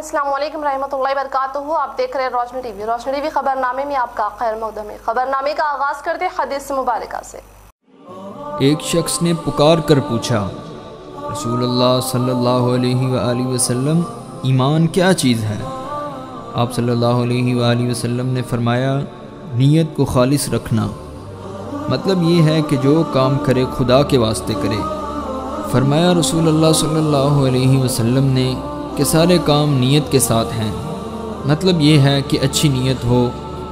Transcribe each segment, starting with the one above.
अस्सलाम वालेकुम रहमतुल्लाहि व बरकातुहू। आप देख रहे हैं रोशनी टीवी। रोशनी टीवी खबरनामे में आपका खैर मक़दम है। खबरनामे का आगाज़ करते हदीस मुबारका से। एक शख्स ने पुकार कर पूछा, रसूलुल्लाह सल्लल्लाहु अलैहि वसल्लम, ईमान क्या चीज़ है? आप सल्लल्लाहु अलैहि वसल्लम ने फरमाया, नीयत को खालिस रखना। मतलब ये है कि जो काम करे खुदा के वास्ते करे। फरमाया रसूलुल्लाह सल्लल्लाहु अलैहि वसल्लम ने कि सारे काम नीयत के साथ हैं। मतलब ये है कि अच्छी नीयत हो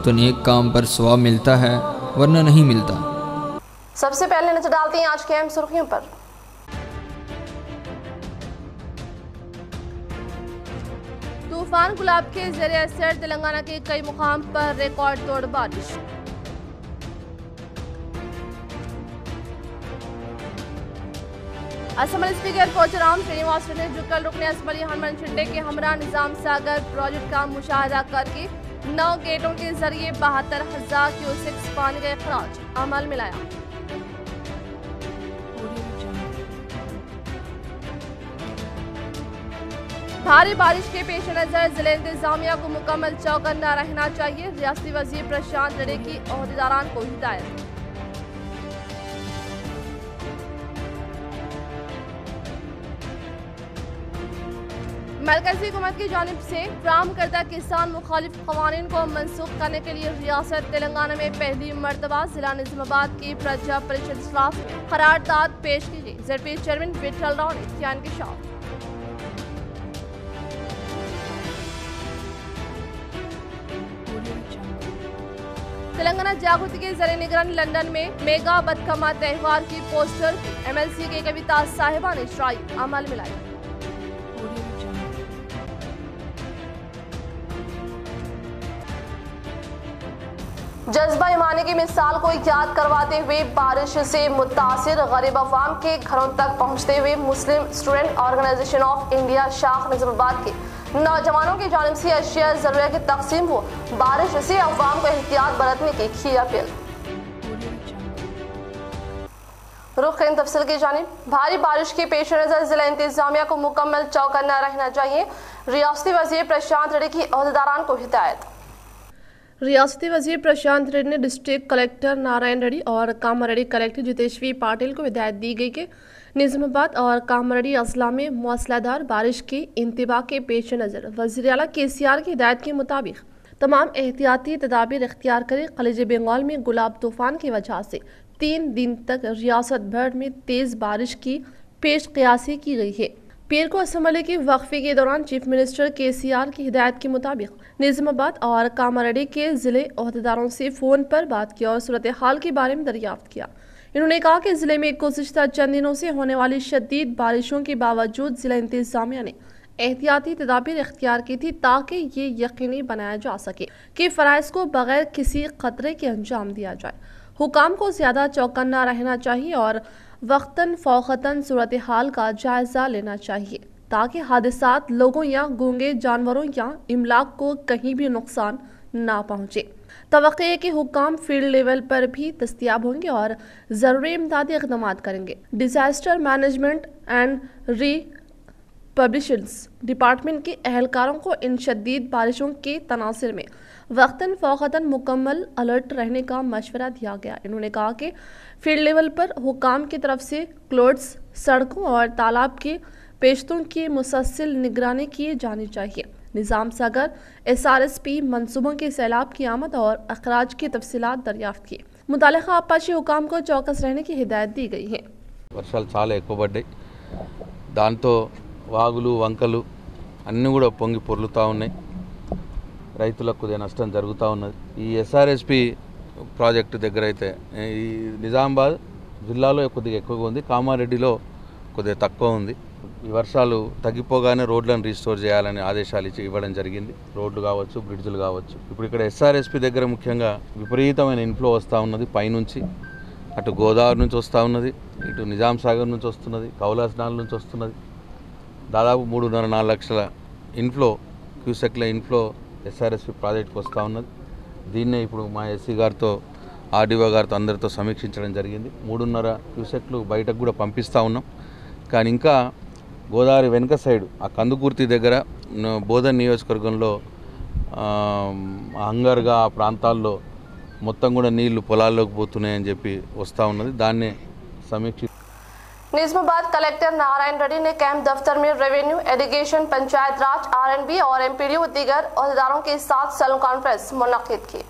तो नेक काम पर सवाब मिलता है, वरना नहीं मिलता। सबसे पहले नजर डालते हैं आज के अहम सुर्खियों पर। तूफान गुलाब के ज़रिए असर तेलंगाना के कई मुकाम पर रिकॉर्ड तोड़ बारिश। असम्बली स्पीकर पोचाराम श्रीनिवास ने जुकल रुकने असम्बली हनुमान शिंदे के हमरा निजाम सागर प्रोजेक्ट का मुशाहिदा करके 9 गेटों के जरिए 72,000 क्यूसेक्स पानी का अखराज अमल में लाया। भारी बारिश के पेश नजर जिले इंतजामिया को मुकम्मल चौकन्ना रहना चाहिए। रियासती वजीर प्रशांत रेड्डी की ओहदेदारान को हिदायत। मरकजी हुकूमत की जानिब से फ्राहम करदा किसान मुखालिफ कवानीन को मनसूख करने के लिए रियासत तेलंगाना में पहली मरतबा जिला निजामाबाद की प्रजा परिषद इजलास में करारदाद पेश की गई। जेडपी चेयरमैन विठल राव ने किया इंकशाफ। तेलंगाना जागृति के जरिए निगरानी लंदन में मेगा बदकमा त्यौहार की पोस्टर MLC के कविता साहिबा ने इजराई अमल में लाई। जज्बा ईमानी की मिसाल को याद करवाते हुए बारिश से मुतासिर गरीब अवाम के घरों तक पहुंचते हुए मुस्लिम स्टूडेंट ऑर्गेनाइजेशन ऑफ इंडिया शाख निजामाबाद के नौजवानों की जानिब से अशिया जरूरिया की तकसीम हो बारिश से अवाम को एहतियात बरतने की की अपील। रुख तफसील की जानिब। भारी बारिश के पेश नजर जिला इंतजामिया को मुकम्मल चौकन्ना रहना चाहिए। रियासती वजीर प्रशांत रेड्डी की ओहदेदारान को हिदायत। रियासती वजीर प्रशांत रेड्डी ने डिस्ट्रिक्ट कलेक्टर नारायण रेड्डी और कामारेड्डी कलेक्टर जितेश्वरी पाटिल को हिदायत दी गई कि निजामाबाद और कामारेड्डी अजला में मौसलाधार बारिश के इंतबा के पेश नज़र वज़ीर आला KCR की हिदायत के मुताबिक तमाम एहतियाती तदाबीर इख्तियार करें। खलीज बंगाल में गुलाब तूफान की वजह से 3 दिन तक रियासत भर में तेज़ बारिश की पेश क़यासी की गई है। पीर को असम्बली के वक्फे के दौरान चीफ मिनिस्टर KCR की हिदायत के मुताबिक निजामाबाद और कामारेड्डी के ज़िले ओहदेदारों से फ़ोन पर बात किया और सूरत हाल के बारे में दरियाफ्त किया। इन्होंने कहा कि ज़िले में गुज़िश्ता चंद दिनों से होने वाली शदीद बारिशों के बावजूद ज़िला इंतज़ामिया ने एहतियाती तदाबीर इख्तियार की थी ताकि ये यकीनी बनाया जा सके कि फ़राइज़ को बग़ैर किसी ख़तरे के अंजाम दिया जाए। हुकाम को ज़्यादा चौकन्ना रहना चाहिए और वक्तन फ़ौक़तन सूरत हाल का जायज़ा लेना चाहिए ताकि हादसात लोगों या गूंगे जानवरों या इमलाक को कहीं भी नुकसान ना पहुँचे। तवक्को है कि हुकाम फील्ड लेवल पर भी दस्तयाब होंगे और ज़रूरी इमदादी इक़दाम करेंगे। Disaster management and publishers department के अहलकारों को इन शदीद बारिशों के तनासिर में वक्तन फ़ौक़तन मुकम्मल अलर्ट रहने का मशवरा दिया गया। इन्होंने कहा कि फील्ड लेवल पर हुकाम की तरफ से क्लोड्स, सड़कों और तालाब के पेशतों की मुसलसल निगरानी की जानी चाहिए। निज़ाम सागर SRSP मनसूबों के सैलाब की आमद और अखराज की तफसीलात दरियाफ्त की। मुतालिका आबपाशी हुकाम को चौकस रहने की हिदायत दी गई है। వర్షాలు చాలా ఎక్కువ పడ్డాయి। దాంతో వాగులు వంకలు అన్నీ కూడా పొంగి పొర్లుతూ ఉన్నాయి। రైతులకు కొద్దిగా నష్టం జరుగుతూ ఉన్నది। ఈ SRSP ప్రాజెక్టు దగ్గర అయితే ఈ నిజామాబాద్ జిల్లాలో కొద్దిగా ఎక్కువగా ఉంది, కామారెడ్డిలో కొద్దిగా తక్కువ ఉంది। ఈ వర్షాలు తగ్గిపోగానే రోడ్లను రీస్టోర్ చేయాలని ఆదేశాలు ఇవ్వడం జరిగింది। రోడ్లు కావచ్చు, బ్రిడ్జ్లు కావచ్చు। ఇప్పుడు ఇక్కడ SRSP దగ్గర ముఖ్యంగా విపరీతమైన ఇన్ఫ్లో వస్తూ ఉన్నది। పైనుంచి అటు గోదావరి నుంచి వస్తూ ఉన్నది, ఇటు నిజాం సాగర్ నుంచి వస్తున్నది, కౌలాసనాల నుంచి వస్తున్నది। దాదాపు 3.5-4 లక్షల ఇన్ఫ్లో క్యూసెక్ల ఇన్ఫ్లో SRSP ప్రాజెక్టుకు వస్తూ ఉన్నది। దీన్నే ఇప్పుడు మా SC గారితో RDO గారితో అందరితో సమీక్షించడం జరిగింది। 3.5 క్యూసెక్లు బయటకు కూడా పంపిస్తూ ఉన్నాం, కానీ ఇంకా గోదావరి వెనుక సైడ్ ఆ కందుకూర్తి దగ్గర బోధన్ నియోజకవర్గంలో హంగర్గా ఆ ప్రాంతాల్లో మొత్తం కూడా నీళ్లు పొలాల్లోకి పోతున్నాయని చెప్పి వస్తూ ఉన్నది. దాన్నే సమీక్ష निजामाबाद कलेक्टर नारायण रेड्डी ने कैंप दफ्तर में रेवेन्यू, इरिगेशन, पंचायत राज, आरएनबी और एमपीडीओ दीगर अहदेदारों के साथ सेलो कॉन्फ्रेंस मुनक्किद की।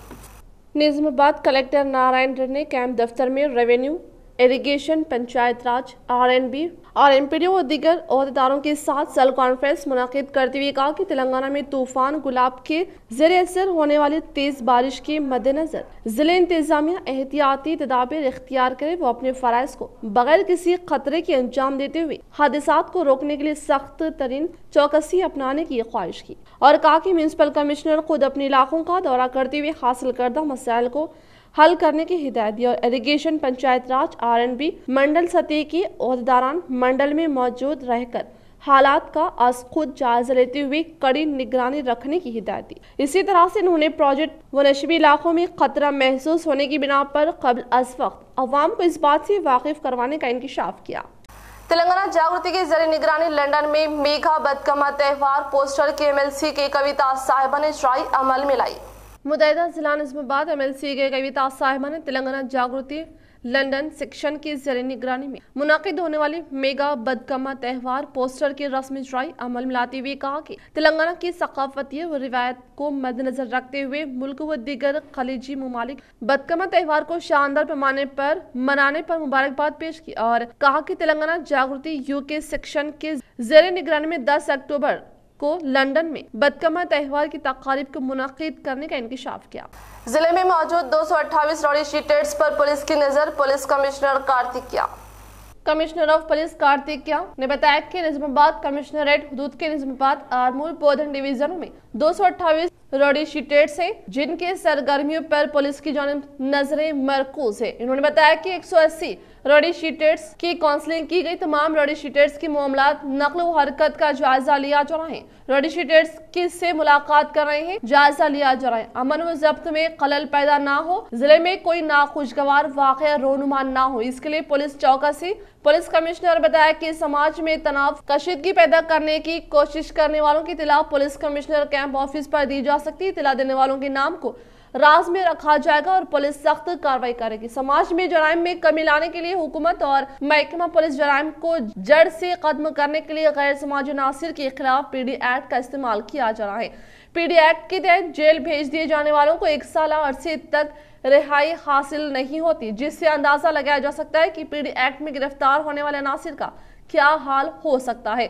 निजामाबाद कलेक्टर नारायण रेड्डी ने कैंप दफ्तर में रेवेन्यू, इरिगेशन, पंचायत राज, आरएनबी और एमपीडीओ और दीगर अहदेदारों के साथ सेल कॉन्फ्रेंस मुनक्किद करते हुए कहा कि तेलंगाना में तूफान गुलाब के ज़ेरे असर होने वाली तेज बारिश के मद्देनजर जिले इंतजामिया एहतियाती तदाबीर इख्तियार करे, वो अपने फराइज को बगैर किसी खतरे के अंजाम देते हुए हादसात को रोकने के लिए सख्त तरीन चौकसी अपनाने की ख्वाहिश की और कहा कि म्यूनसिपल कमिश्नर खुद अपने इलाकों का दौरा करते हुए हासिल करदा मसाइल को हल करने की हिदायत दी और इरिगेशन, पंचायत राज, आरएनबी मंडल सतह के अहदेदारान मंडल में मौजूद रहकर हालात का आज खुद जायजा लेते हुए कड़ी निगरानी रखने की हिदायत दी। इसी तरह से उन्होंने प्रोजेक्ट व नशबी इलाकों में खतरा महसूस होने की बिना पर कबल अज वक्त अवाम को इस बात से वाकिफ करवाने का इंकिशाफ किया। तेलंगाना जागृति के जरिए निगरानी लंदन में मेघा बदकमा त्यौहार पोस्टर के एमएलसी के कविता साहिबा ने इजराई अमल में लाई। मुतहदा जिला निजामाबाद एमएलसी के कविता साहिबा ने तेलंगाना जागृति लंदन सेक्शन की जरिए निगरानी में मुनाकिद होने वाली मेगा बदकमा त्यौहार पोस्टर के रस्मी इजराई अमल में लाते हुए कहा कि तेलंगाना की सकाफती व रिवायत को मद्देनजर रखते हुए मुल्क व दीगर खलीजी ममालिक बदकमा त्यौहार को शानदार पैमाने पर मनाने पर मुबारकबाद पेश की और कहा कि तेलंगाना जागृति यूके सेक्शन के जरिए निगरानी में 10 अक्टूबर को लंदन में बदकमा त्यौहार की तकारीब को मुनक्किद करने का इंकिशाफ किया। जिले में मौजूद 228 रौडी शीटर्स पर पुलिस की नजर, police commissioner Kartikeya. Commissioner of police Kartikeya ने बताया कि निजामाबाद कमिश्नरेट हुदूद के निजामाबाद आरमूर बोधन डिवीजनों में 228 रौडी शीटर्स हैं जिनके सरगर्मियों पर पुलिस की जानिब नजरें मरकूज है। इन्होंने बताया कि 180 रौडी शीटर्स की काउंसलिंग की गई। तमाम रौडी शीटर्स की मामलात नकल व हरकत का जायजा लिया जा रहा है। रौडी शीटर्स किससे मुलाकात कर रहे हैं, जायजा लिया जा रहा है। अमन व जब्त में खलल पैदा ना हो, जिले में कोई नाखुशगवार वाक़या रोनुमा ना हो, इसके लिए पुलिस चौकसी। पुलिस कमिश्नर बताया कि समाज में तनाव कशीदगी पैदा करने की कोशिश करने वालों की इत्तला पुलिस कमिश्नर कैंप ऑफिस पर दी जा सकती है। इत्तला देने वालों के नाम को राज में रखा जाएगा और पुलिस सख्त कार्रवाई करेगी। समाज में जराइम में कमी लाने के लिए हुकूमत और महकमा पुलिस जराइम को जड़ से खत्म करने के लिए गैर समाजी नासिर के खिलाफ पीडी एक्ट का इस्तेमाल किया जा रहा है। पीडी एक्ट के तहत जेल भेज दिए जाने वालों को 1 साल अरसे तक रिहाई हासिल नहीं होती, जिससे अंदाजा लगाया जा सकता है कि पीडी एक्ट में गिरफ्तार होने वाले नासिर का क्या हाल हो सकता है।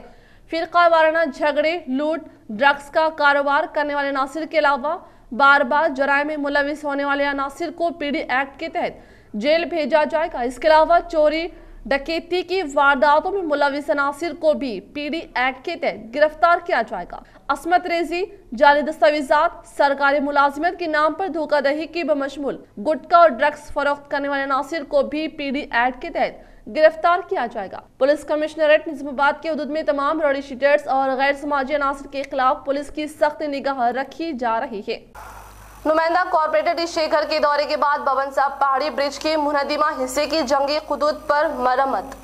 फिरका वाराना झगड़े, लूट, ड्रग्स का कारोबार करने वाले नासिर के अलावा बार बार जराइम में मुलविस होने वाले अनासिर को पीडी एक्ट के तहत जेल भेजा जाएगा। इसके अलावा चोरी डकैती की वारदातों में मुलविस अनासिर को भी पीडी एक्ट के तहत गिरफ्तार किया जाएगा। असमत रेजी, जाली दस्तावेजात, सरकारी मुलाजिमत के नाम पर धोखाधड़ी की बमशमूल गुटखा और ड्रग्स फरोख्त करने वाले अनासिर को भी पीडी एक्ट के तहत गिरफ्तार किया जाएगा। पुलिस कमिश्नरेट निजामाबाद के हुदूद में तमाम रौडी शीटर्स और गैर समाजी अनासर के खिलाफ पुलिस की सख्त निगाह रखी जा रही है। नुमाइंदा कॉर्पोरेटर डी शेखर के दौरे के बाद बबन साहब पहाड़ी ब्रिज के मुनहदिमा हिस्से की जंगी खुदूद पर मरम्मत।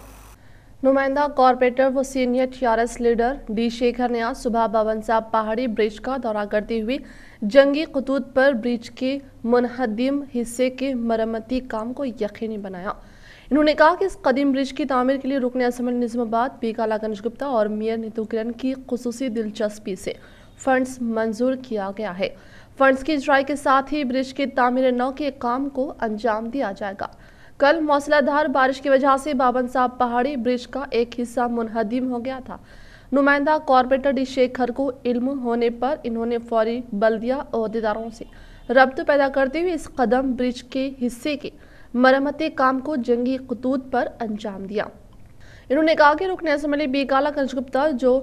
नुमाइंदा कॉर्पोरेटर व senior TRS leader D Shekhar ने आज सुबह बबन साहब पहाड़ी ब्रिज का दौरा करते हुए जंगी खुदूद पर ब्रिज के मुनहदिम हिस्से के मरम्मती काम को यकीनी बनाया। इन्होंने कहा कि इस कदीम ब्रिज की तामीर के लिए रुकन असम्बली निजामाबाद पी कालागंज गुप्ता और मेयर नीतू किरण की खुसूसी दिलचस्पी से फंड्स मंजूर किया गया है। फंड्स की इजराई के साथ ही ब्रिज की तामीर नौ के काम को अंजाम दिया जाएगा। कल मौसलाधार बारिश की वजह से बाबन साहब पहाड़ी ब्रिज का एक हिस्सा मुनहदिम हो गया था। नुमाइंदा कॉर्पोरेटर डी शेखर को इल्म होने पर इन्होंने फौरी बल्दिया अहदेदारों से रब्त पैदा करते हुए इस कदम ब्रिज के हिस्से के मरम्मती काम को जंगी खतूत पर अंजाम दिया। इन्होंने कहा कि रुकन असम्बली बी कालागंज गुप्ता जो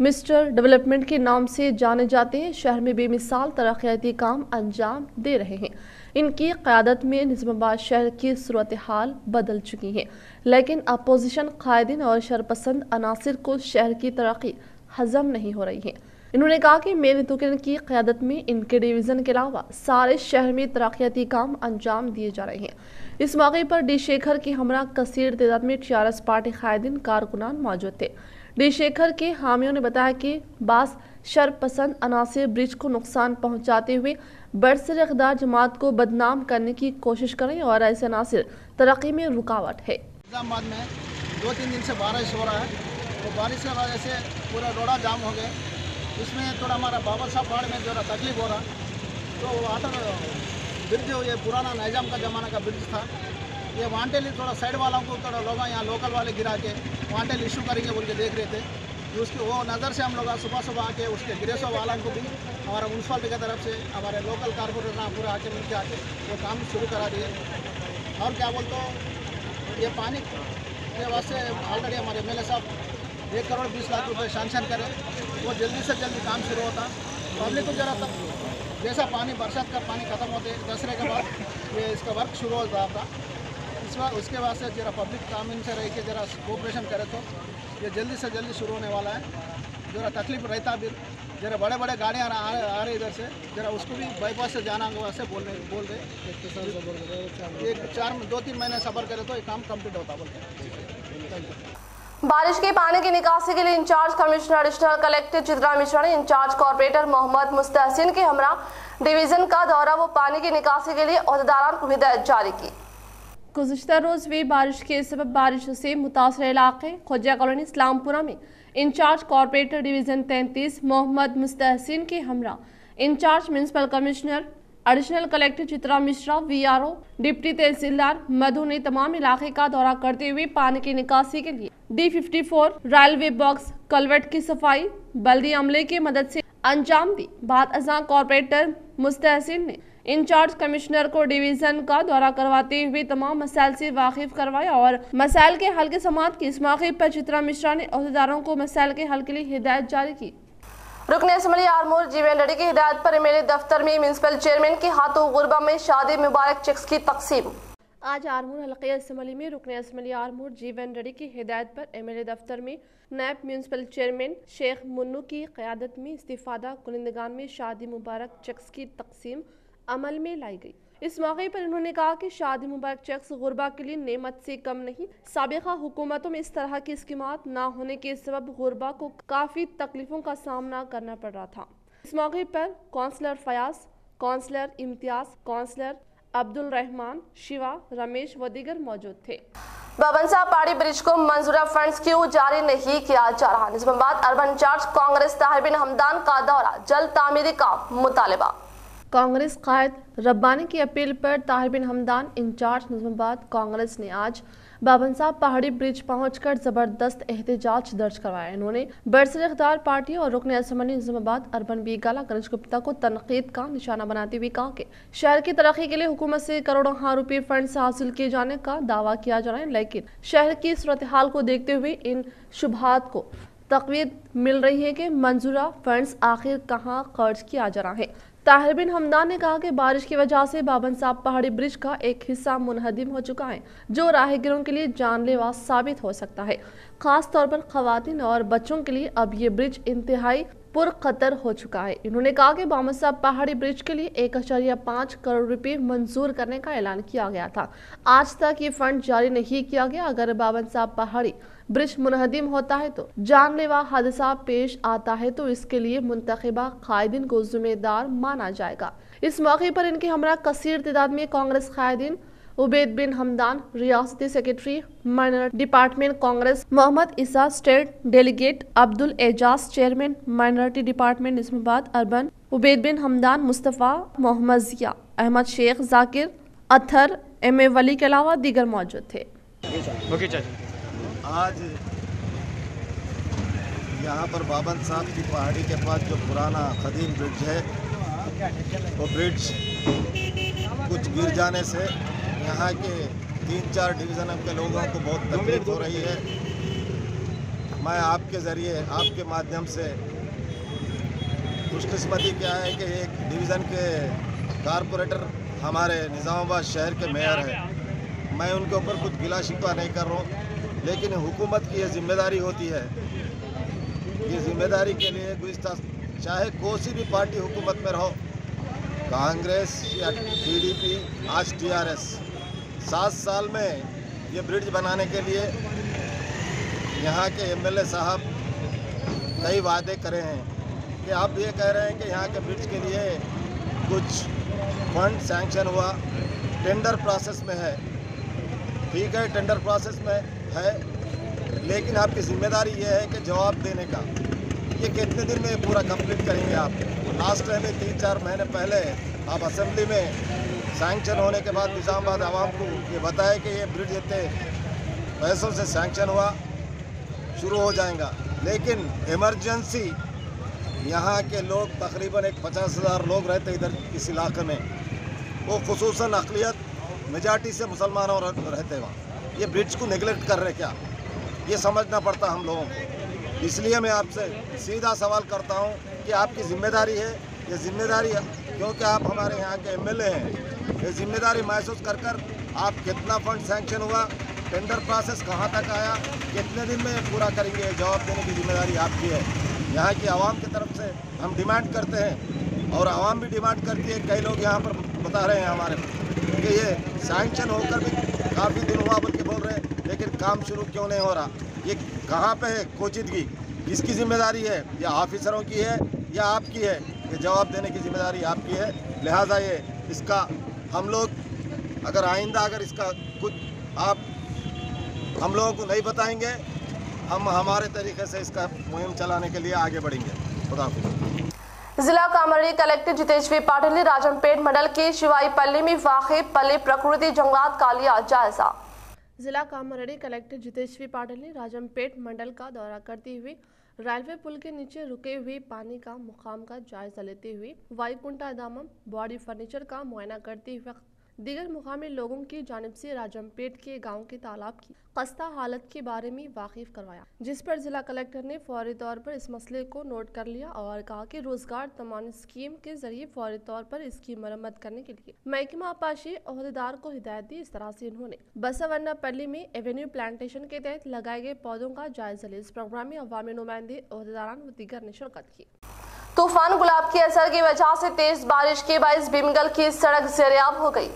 मिस्टर डेवलपमेंट के नाम से जाने जाते हैं, शहर में बेमिसाल तरक्याती काम अंजाम दे रहे हैं। इनकी क़यादत में निजामाबाद शहर की सूरत हाल बदल चुकी है, लेकिन अपोजिशन कायदीन और शरपसंद अनासिर को शहर की तरक्की हजम नहीं हो रही है। इन्होंने कहा कि मेयर नीतू किरण की क़यादत में इनके डिवीज़न के अलावा सारे शहर में तरक्याती काम अंजाम दिए जा रहे हैं। इस मौके पर डी शेखर की हमरा कसीर तादाद में टीआरएस पार्टी कायदीन कारकुनान मौजूद थे। डी शेखर के हामियों ने बताया कि बास शरपसंद अनासिर ब्रिज को नुकसान पहुंचाते हुए बरसर इक़्तिदार जमात को बदनाम करने की कोशिश करें और ऐसे अनासिर तरक्की में रुकावट है। निजामाबाद में 2-3 दिन से बारिश हो रहा है, तो बारिश की वजह से पूरा रोड़ा जाम हो गया। इसमें थोड़ा हमारा बाबा साहब पहाड़ में जो तकलीफ हो रहा, तो वाटर ब्रिज ये पुराना निजाम का ज़माना का ब्रिज था, ये वांटेली थोड़ा साइड वालों को थोड़ा लोग यहाँ लोकल वाले गिरा के वांटेल इशू करेंगे बोल के देख रहे थे। उसकी वो नज़र से हम लोग सुबह आके उसके गिरेसो वालों को भी हमारा म्यूनसिपालिटी की तरफ से हमारे लोकल कारपोरेटर ना पूरा आके मिलकर आके वो काम शुरू करा दिए। और क्या बोलते हो, ये पानी के वास्ते ऑलरेडी हमारे MLA साहब 1 करोड़ 20 लाख रुपये सैंक्शन करें, वो जल्दी से जल्दी काम शुरू होता। पब्लिक को जरा तक जैसा पानी बरसात का पानी ख़त्म होते दसरे के बाद ये इसका वर्क शुरू होता था, उसके वास्ते जरा पब्लिक काम इनसे रह के जरा कोऑपरेशन करे तो ये जल्दी से जल्दी शुरू होने वाला है। जरा तकलीफ रहता भी, जरा बड़े बड़े गाड़ियाँ आ रहे इधर से, जरा उसको भी बाईपास से जाना होगा से बोल रहे 2-3 महीने सफ़र करे तो ये काम कंप्लीट होता बोलते। बारिश के पानी की निकासी के लिए incharge commissioner additional collector Chitra Mishra ने इंचार्ज कॉर्पोरेटर मोहम्मद मुस्तहसिन के हमरा डिवीजन का दौरा वो पानी की निकासी के लिए अहदेदारान को हिदायत जारी की। गुज़िश्ता रोज़ हुई बारिश के सबब बारिश से मुतासर इलाके खोजा कॉलोनी इस्लामपुरा में in charge corporator division 33 Mohammed Mustahsin के हमरा in charge municipal commissioner additional collector Chitra Mishra VRO deputy tahsildar Madhu ने तमाम इलाके का दौरा करते हुए पानी की निकासी के लिए D54 रेलवे बॉक्स कलवर्ट की सफाई बल्दी अमले की मदद से अंजाम दी। बाद अज़ां कॉर्पोरेटर मुस्तहसिन ने इंचार्ज कमिश्नर को डिवीजन का दौरा करवाते हुए तमाम मसाइल से वाकिफ करवाया और मसाइल के हल के समाअत की। इस मौके पर चित्रा मिश्रा ने अहदेदारों को मसाइल के हल के लिए हिदायत जारी की। रुकन असम्बली आरमूर जीवन रेड्डी की हिदायत पर MLA दफ्तर में म्यूनसिपल चेयरमैन के हाथों गुरबा में शादी मुबारक चेक्स की तकसीम। आज आरमूर हल्के असम्बली में रुकन असम्बली आरमूर जीवन रेड्डी की हिदायत पर MLA दफ्तर में नायब म्यूनसिपल चेयरमैन शेख मुन्नू की क़यादत में इस्तीफादा कुनिंदगान में शादी मुबारक चेक्स की तकसीम अमल में लाई गई। इस मौके पर उन्होंने कहा कि शादी मुबारक चेक्स गुरबा के लिए नेमत से कम नहीं। साबिक़ा हुकूमतों में इस तरह की स्कीमात ना होने के सबब गुरबा को काफ़ी तकलीफों का सामना करना पड़ रहा था। इस मौके पर councillor Fayaz, councillor Imtiaz, councillor Abdul Rahman, Shiva, Ramesh व दीगर मौजूद थे। बाबनसाब पहाड़ी ब्रिज को मंजूरा फंड्स क्यों जारी नहीं किया जा रहा? निज़ामाबाद अर्बन इंचार्ज कांग्रेस ताहिर बिन हमदान का दौरा, जल्द तामीरी का मुतालबा। कांग्रेस कायद रब्बानी की अपील पर ताहिर बिन हमदान इंचार्ज निज़ामाबाद कांग्रेस ने आज बाबनसाब पहाड़ी ब्रिज पहुंचकर जबरदस्त एहतजाज दर्ज करवाया। इन्होंने बरसर इख्तियार पार्टी और रुकन असम्बली निज़ामाबाद अर्बन बीगाला गणेश गुप्ता को तनकीद का निशाना बनाते हुए कहा कि शहर की तरक्की के लिए हुकूमत से करोड़ों रुपये फंड हासिल किए जाने का दावा किया जा रहा है, लेकिन शहर की सूरत हाल को देखते हुए इन शुबहात को तक़वीत मिल रही है कि मंजूरा फंड्स आखिर कहाँ खर्च किया जा रहा है। ताहिर बिन हमदान ने कहा कि बारिश की वजह से बाबनसाब पहाड़ी ब्रिज का एक हिस्सा मुनहदिम हो चुका है, जो राहगीरों के लिए जानलेवा साबित हो सकता है। खास तौर पर खवातीन और बच्चों के लिए अब ये ब्रिज इंतहाई पुरखतर हो चुका है। इन्होंने कहा कि बाबनसाब पहाड़ी ब्रिज के लिए 1.5 करोड़ रुपए मंजूर करने का ऐलान किया गया था। आज तक ये फंड जारी नहीं किया गया। अगर बाबनसाब पहाड़ी ब्रिज मुनहदिम होता है तो जानलेवा हादसा पेश आता है तो इसके लिए मुंतखबा कायदीन को जिम्मेदार माना जाएगा। इस मौके पर इनके हमरा कसीर तादाद में कांग्रेस कायदीन उबैद बिन हमदान, रियासती secretary minority department Congress Mohammed Isa, state delegate Abdul Ejaz, chairman minority department Nizamabad urban Ubaid bin Hamdan, Mustafa, Mohammed Zia, Ahmed Sheikh, Zakir, Athar, MA Wali के अलावा दीगर मौजूद थे। आज यहाँ पर बाबनसाब की पहाड़ी के पास जो पुराना कदीम ब्रिज है, वो ब्रिज कुछ गिर जाने से यहाँ के 3-4 डिवीज़न के लोगों को बहुत तकलीफ हो रही है। मैं आपके ज़रिए, आपके माध्यम से, खुशकिस्मती क्या है कि एक डिवीज़न के कारपोरेटर हमारे निज़ामाबाद शहर के मेयर हैं। मैं उनके ऊपर कुछ गिला शिकवा नहीं कर रहा हूँ, लेकिन हुकूमत की ये जिम्मेदारी होती है। ये जिम्मेदारी के लिए गुज़िश्ता चाहे कोई सी भी पार्टी हुकूमत में रहो, कांग्रेस या PDP, आज TRS, 7 साल में ये ब्रिज बनाने के लिए यहाँ के MLA साहब कई वादे करे हैं कि आप ये कह रहे हैं कि यहाँ के ब्रिज के लिए कुछ फंड सैंक्शन हुआ, टेंडर प्रोसेस में है। ठीक है, टेंडर प्रोसेस में है, लेकिन आपकी जिम्मेदारी ये है कि जवाब देने का। ये कितने दिन में पूरा कंप्लीट करेंगे आप? लास्ट टाइम में 3-4 महीने पहले आप असेंबली में सैंक्शन होने के बाद निज़ामाबाद आवाम को ये बताया कि ये ब्रिज इतने पैसों से सैंक्शन हुआ, शुरू हो जाएगा। लेकिन इमरजेंसी यहाँ के लोग तकरीबन 50,000 लोग रहते इधर इस इलाके में, वो खुसूसन अक़लियत मेजॉरिटी से मुसलमानों रहते वहाँ। ये ब्रिज को नेगलेक्ट कर रहे क्या? ये समझना पड़ता हम लोगों को। इसलिए मैं आपसे सीधा सवाल करता हूँ कि आपकी जिम्मेदारी है, ये जिम्मेदारी है क्योंकि आप हमारे यहाँ के एमएलए हैं, ये जिम्मेदारी महसूस कर आप कितना फंड सैंक्शन हुआ, टेंडर प्रोसेस कहाँ तक आया, कितने दिन में पूरा करेंगे, जवाब देने की जिम्मेदारी आपकी है। यहाँ की आवाम की तरफ से हम डिमांड करते हैं और आवाम भी डिमांड करती है। कई लोग यहाँ पर बता रहे हैं हमारे कि ये सैंक्शन होकर भी काफ़ी दिन हुआ बोल के बोल रहे हैं, लेकिन काम शुरू क्यों नहीं हो रहा? ये कहाँ पे है कोचिदगी? किसकी जिम्मेदारी है? या ऑफिसरों की है या आपकी है? ये जवाब देने की जिम्मेदारी आपकी है। लिहाजा ये इसका हम लोग अगर आइंदा अगर इसका कुछ आप हम लोगों को नहीं बताएंगे, हम हमारे तरीके से इसका मुहिम चलाने के लिए आगे बढ़ेंगे। खुदा हाफिज़। जिला कामर्डी कलेक्टर जितेश्वरी पाटिल ने राजमपेट मंडल के शिवाईपल्ली में वाक़ पल्ले प्रकृति जंगलात का लिया जायजा। जिला कामर्डी कलेक्टर जितेश्वरी पाटिल ने राजमपेट मंडल का दौरा करते हुए रेलवे पुल के नीचे रुके हुए पानी का मुकाम का जायजा लेते हुए वाईकुंठा दामम बॉडी फर्नीचर का मुआयना करते हुए दीगर मुकामी लोगों की जानिब से राजमपेट के गांव के तालाब की खस्ता हालत के बारे में वाकिफ करवाया, जिस पर जिला कलेक्टर ने फौरी तौर पर इस मसले को नोट कर लिया और कहा कि रोजगार तमाम स्कीम के जरिए फौरी तौर पर इसकी मरम्मत करने के लिए महकमा आपाशी ओहदेदार को हिदायत दी। इस तरह से उन्होंने बसवन्नापल्ली में एवेन्यू प्लांटेशन के तहत लगाए गए पौधों का जायजा लिया। इस प्रोग्राम में अवामी नुमाइंदे ओहदेदारान व दीगर ने शिरकत की। तूफान गुलाब के असर की वजह से तेज बारिश के बायस भीमगल की सड़क ज़ेरियाब हो गई।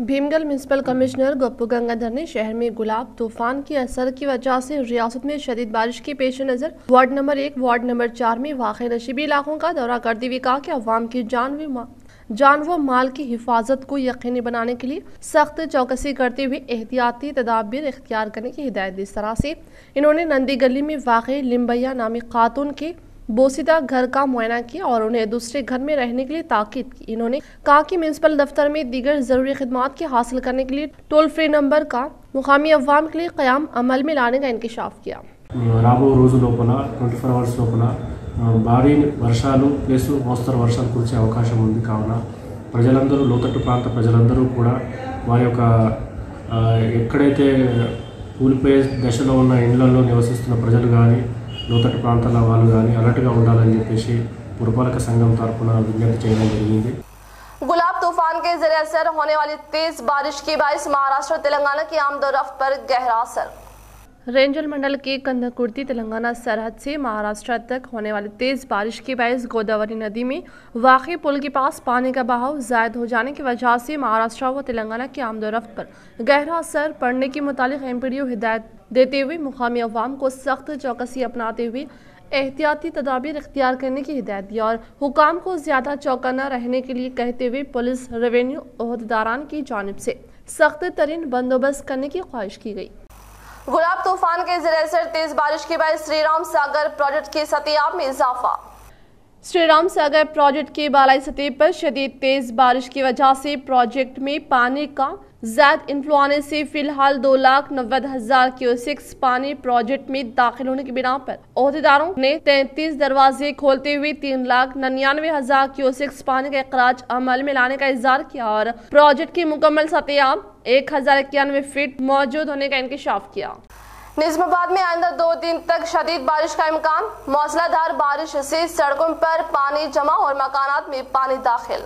भीमगल म्यूनसिपल कमिश्नर गप्पू गंगाधर ने शहर में गुलाब तूफान के असर की वजह से रियासत में शदीद बारिश के पेश नज़र वार्ड नंबर 1, वार्ड नंबर 4 में वाक़े नशीबी इलाकों का दौरा करते हुए कहा कि अवाम की जान व माल की हिफाजत को यकीनी बनाने के लिए सख्त चौकसी करते हुए एहतियाती तदाबीर इख्तियार करने की हिदायत दी। इस तरह से इन्होंने नंदी गली में वाक़े लिम्बैया नामी खातून के बोसीदा घर का मुआयना किया और उन्हें दूसरे घर में रहने के लिए ताकीद की। इन्होंने कहा कि म्यूनसिपल दफ्तर में दीगर जरूरी खिदमात के हासिल करने के लिए टोल फ्री नंबर का मुकामी अवाम के लिए क़याम अमल में लाने का इंकिशाफ किया। రాబో రోజు లోపల 24 అవర్స్ లోపల భారీ వర్షాలు ప్లస్ మోస్తరు వర్షాలు కురిసే అవకాశం ఉంది। కావున ప్రజలందరూ లోతట్టు ప్రాంత ప్రజలందరూ కూడా వారి యొక్క ఎక్కడైతే కూలిపోయే దశలో ఉన్న ఇళ్లలో నివసిస్తున్న ప్రజలు కానీ లోతట్టు ప్రాంతాల వాళ్ళు కానీ అలర్ట్గా ఉండాలని చెప్పేసి పురపాలక సంఘం తరపున విజ్ఞప్తి చేయడం జరిగింది। गुलाब तूफान के जरिए असर होने वाली तेज बारिश के बायस महाराष्ट्र और तेलंगाना की आमदोरफ्त पर गहरा असर। रेंजल मंडल के कंदकुर्ती तेलंगाना सरहद से महाराष्ट्र तक होने वाली तेज बारिश के बायस गोदावरी नदी में वाक़ई पुल के पास पानी का बहाव ज़ायद हो जाने की वजह से महाराष्ट्र व तेलंगाना की आमदोरफ्त पर गहरा असर पड़ने के मुतालिक एमपीडीओ हिदायत देते हुए मुकामी अवाम को सख्त चौकसी अपनाते हुए एहतियाती तदाबीर इख्तियार करने की हिदायत दी और हुकाम को ज़्यादा चौकन्ना रहने के लिए कहते हुए पुलिस रेवेन्यू ओहदेदारान की जानिब से सख्त तरीन बंदोबस्त करने की ख्वाहिश की गई। गुलाब तूफान के जरिए से तेज बारिश के बाद श्रीराम सागर प्रोजेक्ट की सतह में इजाफा। श्रीराम सागर प्रोजेक्ट की बालाई सतह पर शदीद तेज बारिश की वजह से प्रोजेक्ट में पानी का ज़्यादा इनफ्लो आने से फिलहाल 2,90,000 क्यूसेक्स पानी प्रोजेक्ट में दाखिल होने की बिना पर ओहदेदारों ने 33 दरवाजे खोलते हुए 3,99,000 क्यूसेक्स पानी का इखराज अमल में लाने का इज़हार किया और प्रोजेक्ट की मुकम्मल सतह 1,091 फीट मौजूद होने का इंकिशाफ किया। निज़ामाबाद में आइंदा 2 दिन तक शदीद बारिश का इम्कान। मौसलाधार बारिश से सड़कों पर पानी जमा और मकानात में पानी दाखिल।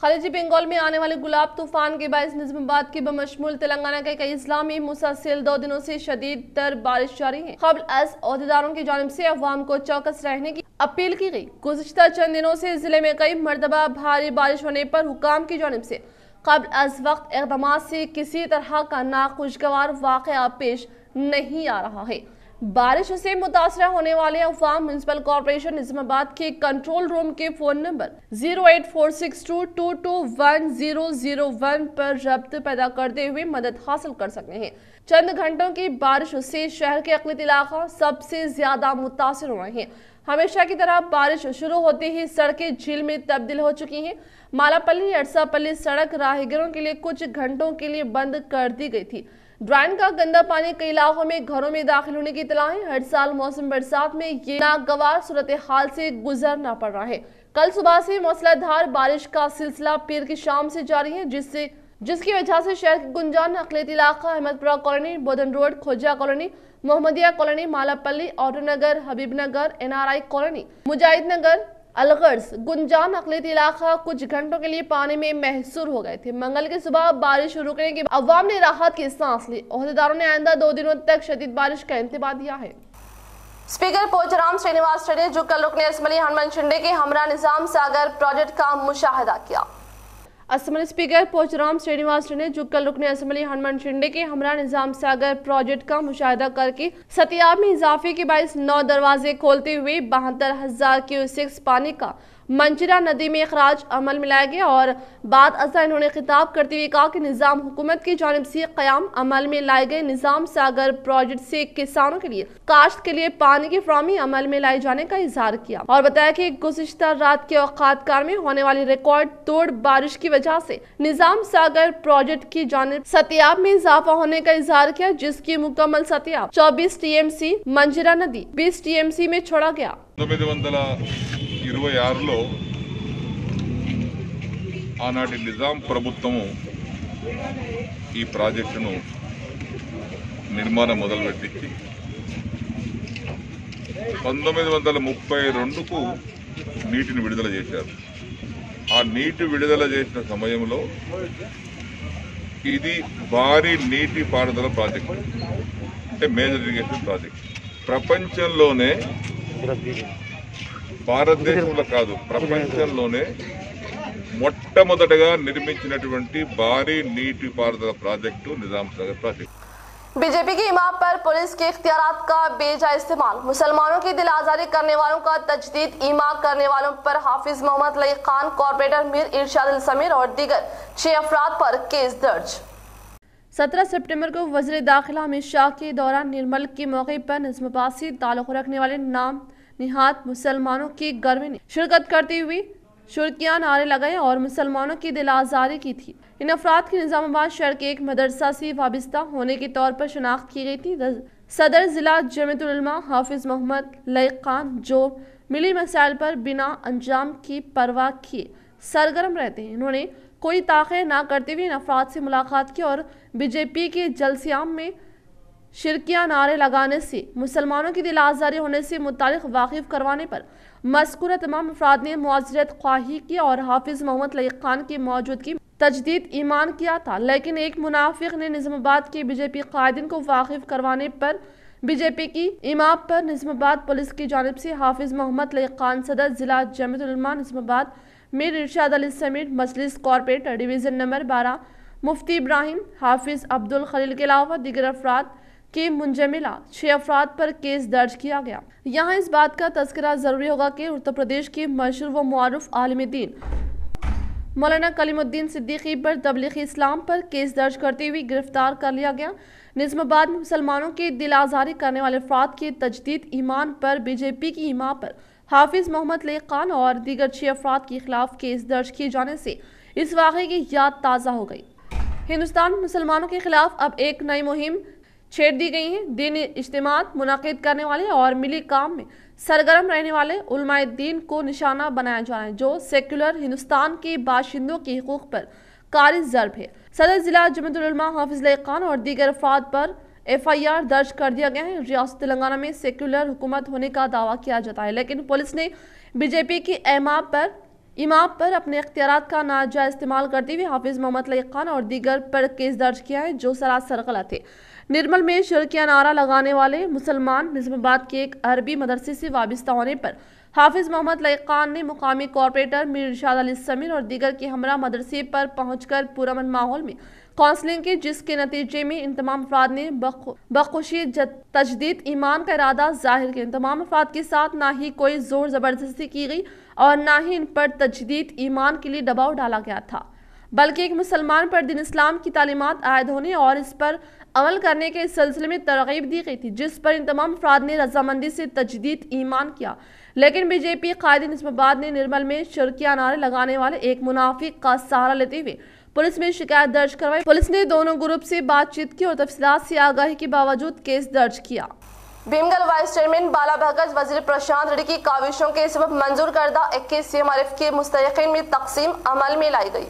खलीजी बंगाल में आने वाले गुलाब तूफान के बायस निज़ामाबाद के बमशमूल तेलंगाना के कई अजला में मुसलसल 2 दिनों से शदीद तर बारिश जारी है। क़ब्ल अज़ ओहदेदारों की जानिब से अवाम को चौकस रहने की अपील की गई। गुज़िश्ता चंद दिनों से जिले में कई मरतबा भारी बारिश होने पर हुकाम की जानिब से क़ब्ल अज़ वक्त इक़दामात से किसी तरह का नाखुशगवार वाक़या पेश नहीं आ रहा है। बारिश से मुतासरा होने वाले अफवाह म्युनिसिपल कॉर्पोरेशन निजामाबाद के कंट्रोल रूम के फोन नंबर 08462221001 पर रब्त पैदा करते हुए मदद हासिल कर सकते हैं। चंद घंटों की बारिश से शहर के अकलियती इलाका सबसे ज्यादा मुतासर हुए हैं। हमेशा की तरह बारिश शुरू होते ही सड़कें झील में तब्दील हो चुकी हैं। मालापल्ली अरसापल्ली सड़क राहगीरों के लिए कुछ घंटों के लिए बंद कर दी गई थी। ड्राइन का गंदा पानी कई इलाकों में घरों में दाखिल होने की इत्तला है। हर साल मौसम बरसात में ये नागवार सूरत हाल से गुजरना पड़ रहा है। कल सुबह से मूसलाधार बारिश का सिलसिला पीर की शाम से जारी है, जिसकी वजह से शहर के गुंजान अकलियती इलाका Ahmadpura colony, Bodhan road, Khoja colony, Mohammadia colony, Malapalli, Autonagar, Habibnagar, NRI colony, Mujahid Nagar, अलगर्ज, गुंजान अकलियती इलाका कुछ घंटों के लिए पानी में महसूर हो गए थे। मंगल की सुबह बारिश रुकने के बाद अवाम ने राहत की सांस ली। ओहदेदारों ने आइंदा 2 दिनों तक शदीद बारिश का इंतबाह दिया है। स्पीकर पोचराम श्रीनिवास रेड्डी जो कल रुकने असम्बली हनुमान शिंदे के हमरा निजाम सागर प्रोजेक्ट का मुशाहिदा किया। असम्बली स्पीकर पोचराम श्रीनिवास रेड्डी जो कल रुकने असम्बली हनुमान शिंदे के हमरा निजाम सागर प्रोजेक्ट का मुशाहिदा करके सतियाब में इजाफे के बायस 9 दरवाजे खोलते हुए 72,000 क्यूसेक्स पानी का मंचिरा नदी में अखराज अमल में लाया गया और बाद अज़ा इन्होंने खिताब करते हुए कहा कि निज़ाम हुकूमत की जानिब से क़याम अमल में लाए गए निज़ाम सागर प्रोजेक्ट से किसानों के लिए काश्त के लिए पानी की फराहमी अमल में लाए जाने का इजहार किया और बताया कि गुज़िश्ता रात के औकात कार में होने वाली रिकॉर्ड तोड़ बारिश की वजह से निज़ाम सागर प्रोजेक्ट की जानिब सतियाब में इजाफा होने का इजहार किया, जिसकी मुकम्मल सतियाब 24 TMC मंजिरा नदी 20 TMC में छोड़ा गया। 1926లో ఆనాటి నిజాం ప్రభుత్వము ఈ ప్రాజెక్టును నిర్మాణం మొదలుపెట్టింది। 1932కు నీటిని విడుదల చేశారు। ఆ నీటి విడుదల చేసిన సమయంలో ఇది భారీ నీటి పారుదల ప్రాజెక్టు, అంటే మేజర్ ఇరిగేషన్ ప్రాజెక్ట్। ప్రపంచంలోనే భారతదేశంలో కాదు ప్రపంచంలోనే మొట్టమొదటగా నిర్మించినటువంటి భారీ నీటి పారుదల project Nizam Sagar project. BJP की इमाम पर पुलिस के इख्तियारात का बेजा इस्तेमाल, मुसलमानों की दिल आजारी करने वालों का तजदीद ईमा करने वालों पर हाफिज मोहम्मद लईक खान, कॉर्पोरेटर मीर इरशाद अली समीर और दीगर 6 अफराद पर केस दर्ज। 17 सितंबर को वज़ीर दाखिला अमित शाह के दौरान निर्मल के मौके पर निज़ामाबाद से ताल्लुक़ रखने वाले नाम निहात मुसलमानों की घर में शिरकत करते हुए शुरकियां नारे लगाए और मुसलमानों की दिल आजारी की थी। इन अफराद की निज़ामाबाद शहर के एक मदरसा से वाबस्ता होने के तौर पर शनाख्त की गई थी। सदर जिला जमीयतुल उलमा हाफिज मोहम्मद लईक खान जो मिली मसाइल पर बिना अंजाम की परवाह किए सरगर्म रहते हैं, इन्होंने कोई ताख़ीर ना करते हुए इन अफराद से मुलाकात की और बीजेपी के जलसियाम में शिरकिया नारे लगाने से मुसलमानों की दिल आजारी होने से मुतालिक वाकिफ करवाने पर मज़कूरा तमाम अफराद ने मुआज़रत ख्वाही की और हाफिज मोहम्मद लईक खान की मौजूदगी तजदीद ईमान किया था। लेकिन एक मुनाफिक ने निज़ामाबाद के बीजेपी कायदीन को वाकिफ करवाने पर बीजेपी की इमाम पर निज़ामाबाद पुलिस की जानिब से हाफिज मोहम्मद लईक खान, सदर जिला जमीयतुल उलमा निज़ामाबाद मीर इरशाद अली समीर, मजलिस कॉर्पोरेटर डिवीज़न नंबर 12 मुफ्ती इब्राहिम, हाफिज अब्दुल खलील के अलावा दीगर अफराद के मुंजमिला 6 अफराद पर केस दर्ज किया गया। यहाँ इस बात का तज़किरा ज़रूरी होगा कि उत्तर प्रदेश के मशहूर व मुआरुफ आलिम दीन मौलाना कलीमुद्दीन सिद्दीकी पर तबलीगी इस्लाम पर केस दर्ज करते हुए गिरफ्तार कर लिया गया। निज़ामाबाद में मुसलमानों की दिल आज़ारी करने वाले अफराद के तजदीद ईमान पर बीजेपी की इमाम पर हाफिज मोहम्मद लईक खान और दीगर 6 अफराद के खिलाफ केस दर्ज किए जाने से इस वाक़े की याद ताज़ा हो गई। हिंदुस्तान में मुसलमानों के खिलाफ अब एक नई मुहिम छेड़ दी गई है। दीन इज्तिमात मुनाकिद करने वाले और मिली काम में सरगर्म रहने वाले उलमाए दीन को निशाना बनाया जा रहा है, जो सेक्युलर हिंदुस्तान के बाशिंदों के हुकूक पर कारी ज़र्ब है। सदर जिला जमीयतुल उलमा हाफिज लईक खान और दीगर अफराद पर FIR दर्ज कर दिया गया है। रियासत तेलंगाना में सेक्युलर हुकूमत होने का दावा किया जाता है, लेकिन पुलिस ने बीजेपी की इमाम पर अपने इख्तियारात का नाजायज़ इस्तेमाल करते हुए हाफिज मोहम्मद लईक खान और दीगर पर केस दर्ज किया है, जो सरासर गलत है। निर्मल में शिरकिया नारा लगाने वाले मुसलमान निज़ामाबाद के एक अरबी मदरसे से वाबस्ता होने पर हाफिज मोहम्मद लईक खान ने मुकामी कॉर्पोरेटर मीर इरशाद अली समीर और दीगर के हमरा मदरसे पर पहुंचकर पुरअमन माहौल में काउंसलिंग की, जिसके नतीजे में इन तमाम अफराद ने बखुशी तजदीद ईमान का इरादा जाहिर किया। इन तमाम अफराद के साथ ना ही कोई जोर जबरदस्ती की गई और ना ही इन पर तजदीद ईमान के लिए दबाव डाला गया था, बल्कि एक मुसलमान पर दीन इस्लाम की तालीमात आयद होने और इस पर अमल करने के सिलसिले में तरगीब दी गई थी, जिस पर इन तमाम अफराद ने रजामंदी से तजदीद ईमान किया। लेकिन बीजेपी कायदे निजामाबाद ने निर्मल में शिरकिया नारे लगाने वाले एक मुनाफिक का सहारा लेते हुए पुलिस में शिकायत दर्ज करवाई। पुलिस ने दोनों ग्रुप से बातचीत की और तफसीलात से आगाही के बावजूद केस दर्ज किया। भीमगल वाइस चेयरमैन बाला भगत वजीर प्रशांत रेड्डी की काविशों के सबब मंजूर करदा 21 CMRF के मुस्तहिकीन में तकसीम अमल में लाई गई।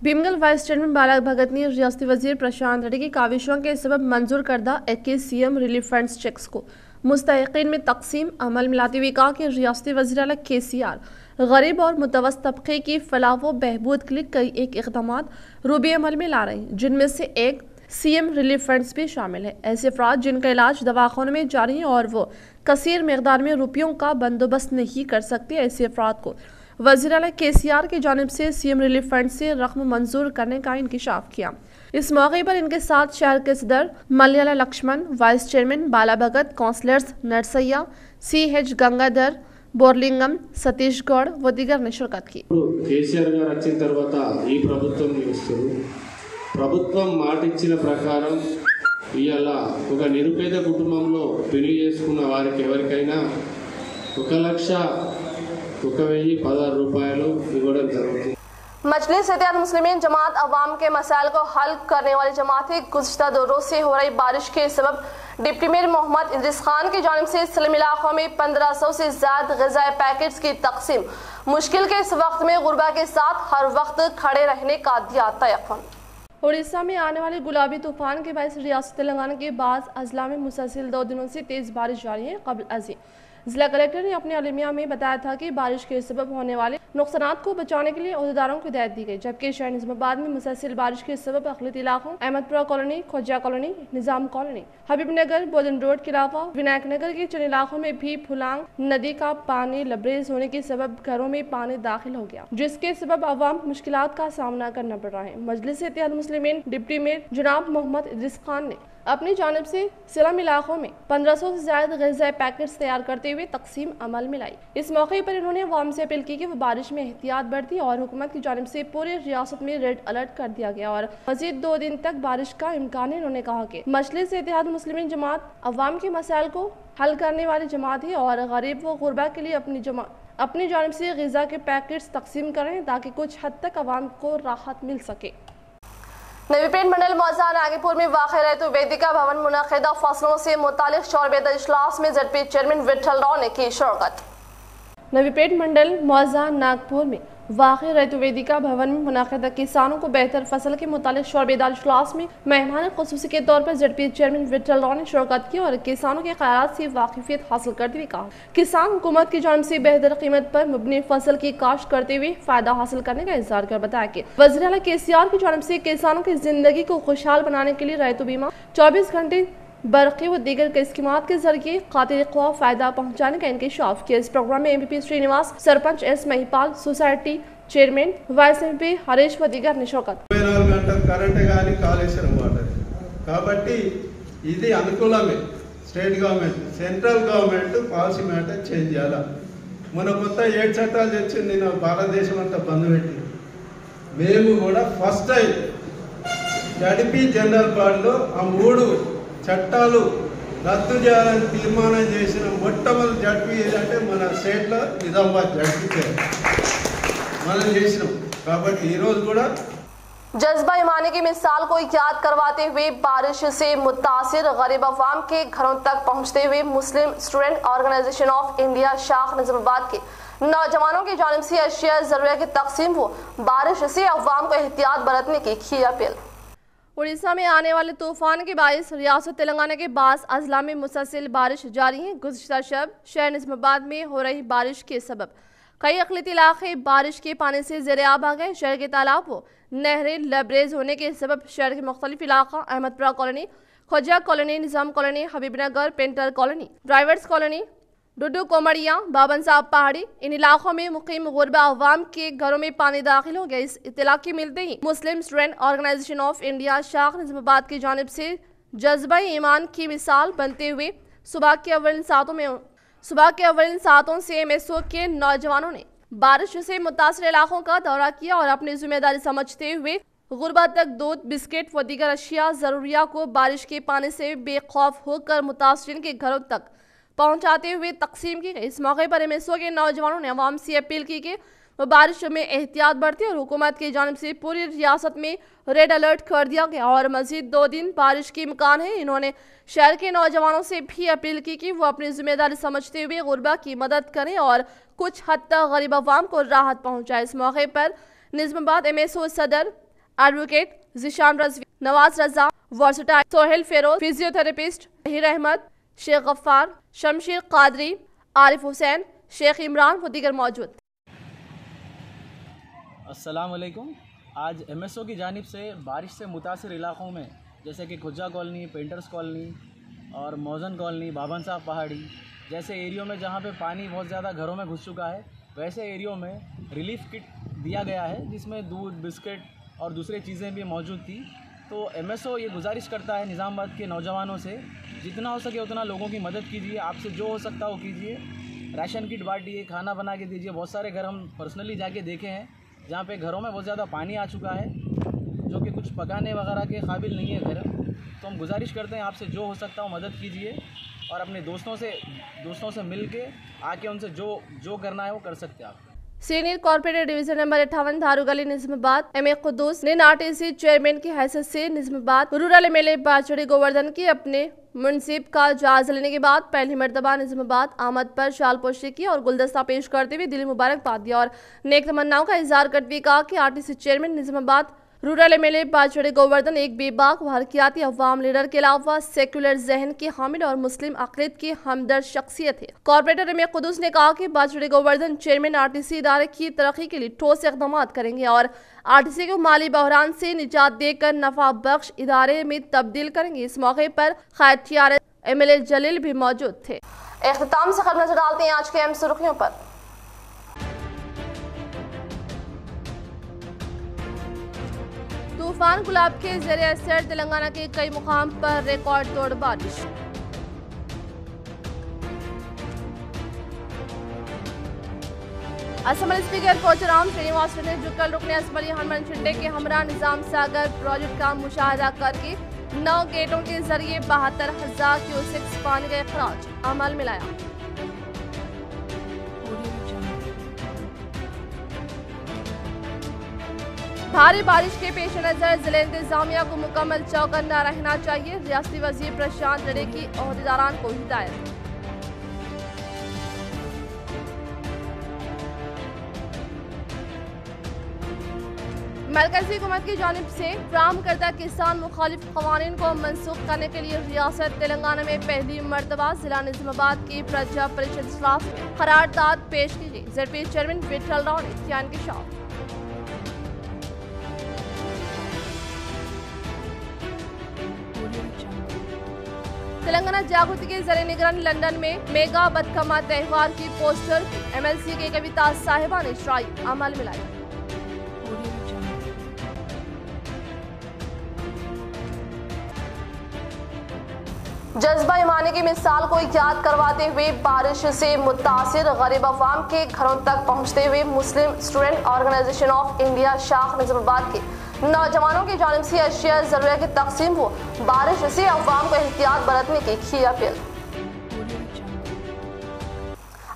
भीमगल वाइस चेयरमैन बाला भगत ने रियासती वजीर प्रशांत रेड्डी की काविशों के सबब मंजूर करदा 21 CM रिलीफ फंड्स चेक्स को मुस्तहिकीन में तकसीम अमल में लाते हुए कहा कि रियासती वज़ीर आला KCR गरीब और मुतवस्सित तबके की फलाह व बहबूद के लिए कई एक इक़दामात रूबे अमल में ला रहे हैं, जिनमें से एक CM रिलीफ फंड्स भी शामिल है। ऐसे अफराद जिनका इलाज दवाखानों में जारी है और वो कसीर मकदार में रुपयों का बंदोबस्त नहीं कर सकते, ऐसे अफराद को वज़ीर आला KCR की जानिब से CM रिलीफ फंड से रकम मंजूर करने का इंकिशाफ किया। इस मौके पर इनके साथ शहर के सदर मलयाला लक्ष्मण, वाइस चेयरमैन बाला भगत, काउंसलर्स नरसैया, CH गंगाधर, बोर्लिंगम, सतीश गौड़ व दीगर ने शिरकत की। కేసీఆర్ గారు వచ్చిన తర్వాత ఈ ప్రభుత్వం నిలుస్తారు. ప్రభుత్వం మాట ఇచ్చిన ప్రకారం ఇవాళ ఒక నిరుపేద కుటుంబంలో పెళ్లి చేసుకున్న వారికి ఎవరికైనా 1,01,16 రూపాయలు ఇవ్వడం జరుగుతుంది। मजलिस इत्तेहाद मुस्लिमीन जमात अवाम के मसाइल को हल करने वाली जमात है। गुज़िश्ता 2 रोज़ से हो रही बारिश के सबब डिप्टी मेयर मोहम्मद इद्रिस खान की जानिब से सलम इलाकों में 1500 से ज्यादा ग़िज़ाई पैकेट्स की तकसीम। मुश्किल के इस वक्त में गुरबा के साथ हर वक्त खड़े रहने का दिया तयक़ुन। उड़ीसा में आने वाले गुलाबी तूफान के बायस रियासत तेलंगाना के बाद अजला में मुसलसल 2 दिनों से तेज़ बारिश जारी है। कबल अज़ी जिला कलेक्टर ने अपने अलमिया में बताया था कि बारिश के सबब होने वाले नुकसानात को बचाने के लिए अहदेदारों को हिदायत दी गई, जबकि शहर निजामाबाद में मुसलसल बारिश के सबब अक़लियती इलाकों अहमदपुरा कॉलोनी, खोजा कॉलोनी, निजाम कॉलोनी, हबीबनगर, बोधन रोड के अलावा विनायक नगर के चंद इलाकों में भी फुलांग नदी का पानी लबरेज होने के सबब घरों में पानी दाखिल हो गया, जिसके सबब अवाम मुश्किलात का सामना करना पड़ रहा है। मजलिस इत्तेहाद मुस्लिमीन डिप्टी मेयर जनाब मोहम्मद इद्रिस खान ने अपनी जानिब से सलम इलाकों में 1500 से ज्यादा ग़िज़ाई पैकेट्स तैयार करते हुए तकसीम अमल में लाई। इस मौके पर इन्होंने अवाम से अपील की कि वो बारिश में एहतियात बरती और हुकूमत की जानिब से पूरी रियासत में रेड अलर्ट कर दिया गया और मज़ीद 2 दिन तक बारिश का इम्कान है। इन्होंने कहा कि मजलिस इत्तेहाद मुस्लिमीन जमात अवाम के मसाइल को हल करने वाली जमात है और गरीब व गुरबा के लिए अपनी जानिब से ग़िज़ा के पैकेट्स तकसीम करें ताकि कुछ हद तक अवाम को राहत मिल सके। नवीपेट मंडल मौजा नागीपुर में वाक़ रहतु वेदिका भवन मुनक़िदा फसलों से मुतालिक शौरबेदा इजलास में ZP चेयरमैन विठल राव ने की शिरकत। नवीपेट मंडल मौजा नागपुर में वाक़ रहतु वेदिका भवन में मुनक़िदा किसानों को बेहतर फसल के मुतालिक शौरबेदा इजलास में मेहमान ख़ुसूसी के तौर पर ZP चेयरमैन विठल राव ने शिरकत की और किसानों के ख़यालात से वाकिफियत हासिल करते हुए कहा किसान हुकूमत की जानिब से बेहतर कीमत पर मुबनी फसल की काश्त करते हुए फ़ायदा हासिल करने का इज़हार कर बताया कि वज़ीर आला KCR की जानिब से किसानों की ज़िंदगी को खुशहाल बनाने के लिए रहतु बीमा 24 घंटे बरक़ी व दीगर के स्कीमात के जरिए कातिल क़वा फ़ायदा पहुँचाने का इंकिशाफ किया। इस प्रोग्राम में MP Srinivas, sarpanch S Mahipal, society chairman vice MP Harish व दीगर ने शिरकत। 24 గంటల కరెంట్ గాని కాళేశ్వరం వాటర్ కాబట్టి ఇది అనుకూలమే state government central government policy matter change చేయాలి। మన కొత్త 7 చట్టాలు తెచ్చింది నేను భారతదేశం అంతా బంద్ పెట్టి మేము కూడా ఫస్ట్ టైం ZP జనరల్ బాడీలో ఆ 3 చట్టాలు రద్దు చేయాలని తీర్మానం చేసిన మొట్టమొదటి ZP ఏదంటే మన స్టేట్లో నిజామాబాద్ ZP మనం చేసినాం కాబట్టి ఈ రోజు కూడా जज्बा ईमानी की मिसाल को याद करवाते हुए बारिश से मुतासिर गरीब अवाम के घरों तक पहुंचते हुए मुस्लिम स्टूडेंट ऑर्गेनाइजेशन ऑफ इंडिया शाख निजामाबाद के नौजवानों की जानिब से अशिया ज़रूरिया की तकसीम हो बारिश से अवाम को एहतियात बरतने की अपील। उड़ीसा में आने वाले तूफान के बायस रियासत तेलंगाना के बाज़ अजला में मुसलसल बारिश जारी है। गुज़िश्ता शब शहर निजामाबाद में हो रही बारिश के सबब कई अक़लियती इलाके बारिश के पानी से ज़ेर-ए-आब आ गए। शहर के तालाब को नहरें लबरेज होने के सबब शहर के मुख्तलिफ इलाका Ahmadpura colony, Khoja colony, Nizam colony, Habibnagar, painter colony, drivers colony, Dudu Komadia, Baban Sahab पहाड़ी, इन इलाकों में मुकीम गुरबा अवाम के घरों में पानी दाखिल हो गया। इस इत्तला की मिलते ही मुस्लिम स्टूडेंट ऑर्गेनाइजेशन ऑफ इंडिया शाख निजामाबाद की जानिब से जज्बा ईमान की मिसाल बनते हुए सुबह के अव्वल सातों से MSO के नौजवानों ने बारिश से मुतासर इलाकों का दौरा किया और अपनी जिम्मेदारी समझते हुए गुरबा तक दूध, बिस्किट व दीगर अशिया जरूरिया को बारिश के पानी से बेखौफ होकर मुतासरीन के घरों तक पहुंचाते हुए तकसीम की गई। इस मौके पर MSO के नौजवानों ने अवाम से अपील की कि वह बारिश में एहतियात बरती और हुकूमत की जानिब से पूरी रियासत में रेड अलर्ट कर दिया गया और मजीद 2 दिन बारिश की इम्कान है। इन्होंने शहर के नौजवानों से भी अपील की कि वो अपनी जिम्मेदारी समझते हुए गुरबा की मदद करें और कुछ हद तक गरीब अवाम को राहत पहुँचाए। इस मौके पर निजामाबाद MSO सदर एडवोकेट जिशान रजवी, नवाज रजा, वर्सटाइल सोहेल फेरोज, फिजियोथेरेपिस्ट हिर अहमद, शेख गफ्फार, शमशीर कादरी, आरिफ हुसैन, शेख इमरान व दीगर मौजूद। अस्सलाम वालेकुम। आज MSO की जानिब से बारिश से मुतासिर इलाक़ों में जैसे कि खुज्जा कॉलोनी, पेंटर्स कॉलोनी और मौजन कॉलोनी, बाबन साहब पहाड़ी जैसे एरियो में जहाँ पे पानी बहुत ज़्यादा घरों में घुस चुका है, वैसे एरियो में रिलीफ किट दिया गया है जिसमें दूध, बिस्किट और दूसरी चीज़ें भी मौजूद थी। तो MSO ये गुजारिश करता है निज़ामाबाद के नौजवानों से जितना हो सके उतना लोगों की मदद कीजिए, आपसे जो हो सकता हो कीजिए। राशन किट बांटिए, खाना बना के दीजिए। बहुत सारे घर हम पर्सनली जाके देखे हैं जहाँ पे घरों में बहुत ज़्यादा पानी आ चुका है जो कि कुछ पकाने वगैरह के काबिल नहीं है घर। तो हम गुजारिश करते हैं आपसे जो हो सकता हो मदद कीजिए और अपने दोस्तों से मिल के आके उनसे जो करना है वो कर सकते हैं आप। Senior corporator division number 58 Dharu गली निजामाबाद MA कुद्दूस ने RTC चेयरमैन की हैसियत से निजामाबाद रूरल MLA बाचड़ी गोवर्धन की अपने मुनसिब का जायजा लेने के बाद पहली मरतबा निजामाबाद आमद पर शाल पोशी की और गुलदस्ता पेश करते हुए दिली मुबारकबाद दिया और नेक तमन्नाओं का इजहार करते हुए कहा कि RTC chairman Nizamabad rural MLA Bajireddy Govardhan एक बेबाक व हरकियाती अवाम लीडर के अलावा सेकुलर जहन के हामिल और मुस्लिम अक़लियत की हमदर्द शख्सियत है। कॉर्पोरेटर MA कुद्दूस ने कहा कि बाचड़ी गोवर्धन चेयरमैन RTC इदारे की तरक्की के लिए ठोस इक़दाम करेंगे और RTC को माली बहरान से निजात देकर नफा बख्श इदारे में तब्दील करेंगे। इस मौके पर खैर TRS MLA जलील भी मौजूद थे। इख्तिताम से खबर नजर डालते हैं आज के अहम सुर्खियों पर। तूफान गुलाब के ज़रिए असर तेलंगाना के कई मुकाम पर रिकॉर्ड तोड़ बारिश। असम्बली स्पीकर पोचराम श्रीनिवास ने जो कल रुकने असम्बली हनुमान शिंदे के हमरा निजाम सागर प्रोजेक्ट का मुशाहिदा करके 9 गेटों के जरिए 72,000 क्यूसेक्स पानी का अखराज अमल में लाया। भारी बारिश के पेश नजर जिले इंतजामिया को मुकम्मल चौकन्ना रहना चाहिए, रियासती वजीर प्रशांत रेड्डी की ओहदेदारान को हिदायत। मरकजी हुकूमत की जानिब से फ्राहम करदा किसान मुखालिफ कवानीन को मनसूख करने के लिए रियासत तेलंगाना में पहली मरतबा जिला निजामाबाद की प्रजा परिषद इजलास में करारदाद पेश की गई। ZP चेयरमैन विठल राव ने किया इंकशाफ। तेलंगाना जागृति के जरिए निगरानी लंदन में मेगा बदकमा त्यौहार की पोस्टर MLC के कविता साहिबा ने इजराई अमल में लाई। जज्बा ईमानी की मिसाल को याद करवाते हुए बारिश से मुतासिर गरीब अवाम के घरों तक पहुंचते हुए मुस्लिम स्टूडेंट ऑर्गेनाइजेशन ऑफ इंडिया शाख निजामाबाद के नौजवानों की जानिब से अशिया जरूरिया की तकसीम हो बारिश से अवाम को एहतियात बरतने की अपील।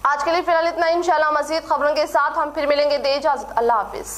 आज के लिए फिलहाल इतना। इंशाल्लाह मजीद खबरों के साथ हम फिर मिलेंगे। दे इजाजत। अल्लाह हाफिज।